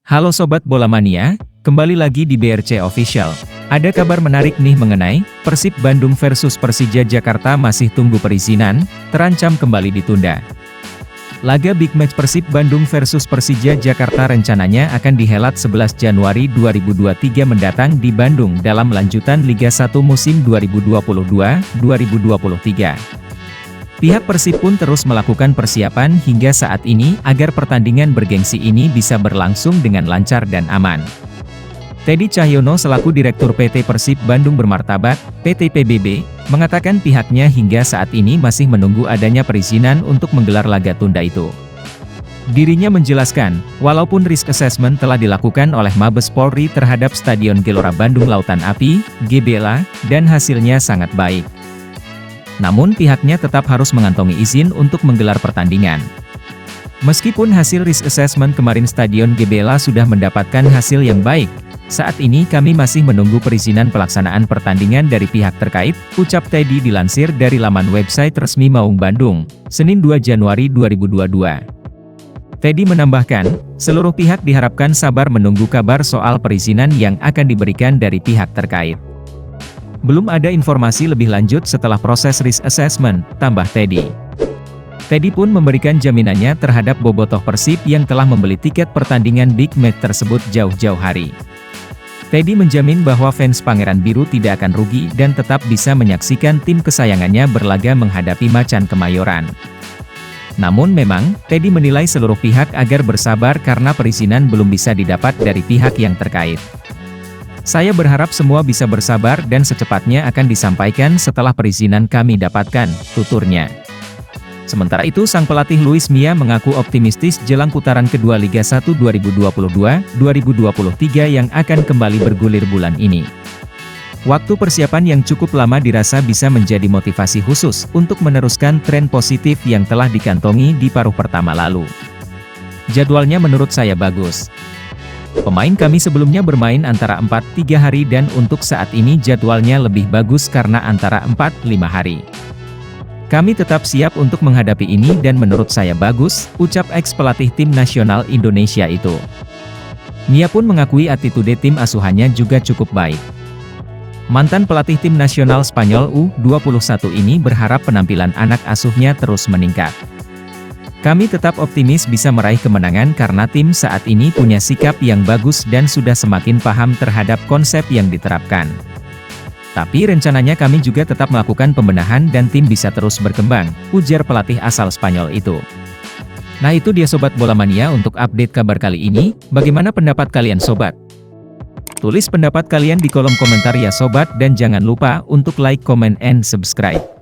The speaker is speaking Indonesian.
Halo Sobat Bola Mania, kembali lagi di BRC Official. Ada kabar menarik nih mengenai Persib Bandung versus Persija Jakarta masih tunggu perizinan, terancam kembali ditunda. Laga Big Match Persib Bandung versus Persija Jakarta rencananya akan dihelat 11 Januari 2023 mendatang di Bandung dalam lanjutan Liga 1 musim 2022-2023. Pihak Persib pun terus melakukan persiapan hingga saat ini agar pertandingan bergengsi ini bisa berlangsung dengan lancar dan aman. Teddy Cahyono selaku Direktur PT Persib Bandung Bermartabat, PT PBB, mengatakan pihaknya hingga saat ini masih menunggu adanya perizinan untuk menggelar laga tunda itu. Dirinya menjelaskan, walaupun risk assessment telah dilakukan oleh Mabes Polri terhadap Stadion Gelora Bandung Lautan Api, GBLA, dan hasilnya sangat baik. Namun pihaknya tetap harus mengantongi izin untuk menggelar pertandingan. Meskipun hasil risk assessment kemarin Stadion GBLA sudah mendapatkan hasil yang baik, saat ini kami masih menunggu perizinan pelaksanaan pertandingan dari pihak terkait, ucap Teddy dilansir dari laman website resmi Maung Bandung, Senin 2 Januari 2022. Teddy menambahkan, seluruh pihak diharapkan sabar menunggu kabar soal perizinan yang akan diberikan dari pihak terkait. Belum ada informasi lebih lanjut setelah proses risk assessment, tambah Teddy. Teddy pun memberikan jaminannya terhadap bobotoh Persib yang telah membeli tiket pertandingan Big Match tersebut jauh-jauh hari. Teddy menjamin bahwa fans Pangeran Biru tidak akan rugi dan tetap bisa menyaksikan tim kesayangannya berlaga menghadapi Macan Kemayoran. Namun memang, Teddy menilai seluruh pihak agar bersabar karena perizinan belum bisa didapat dari pihak yang terkait. Saya berharap semua bisa bersabar dan secepatnya akan disampaikan setelah perizinan kami dapatkan, tuturnya. Sementara itu sang pelatih Luis Mia mengaku optimistis jelang putaran kedua Liga 1 2022-2023 yang akan kembali bergulir bulan ini. Waktu persiapan yang cukup lama dirasa bisa menjadi motivasi khusus untuk meneruskan tren positif yang telah dikantongi di paruh pertama lalu. Jadwalnya menurut saya bagus. Pemain kami sebelumnya bermain antara 4-3 hari dan untuk saat ini jadwalnya lebih bagus karena antara 4-5 hari. Kami tetap siap untuk menghadapi ini dan menurut saya bagus, ucap ex-pelatih tim nasional Indonesia itu. Mia pun mengakui attitude tim asuhannya juga cukup baik. Mantan pelatih tim nasional Spanyol U21 ini berharap penampilan anak asuhnya terus meningkat. Kami tetap optimis bisa meraih kemenangan karena tim saat ini punya sikap yang bagus dan sudah semakin paham terhadap konsep yang diterapkan. Tapi rencananya kami juga tetap melakukan pembenahan dan tim bisa terus berkembang, ujar pelatih asal Spanyol itu. Nah itu dia Sobat Bola Mania untuk update kabar kali ini, bagaimana pendapat kalian Sobat? Tulis pendapat kalian di kolom komentar ya Sobat dan jangan lupa untuk like, comment, and subscribe.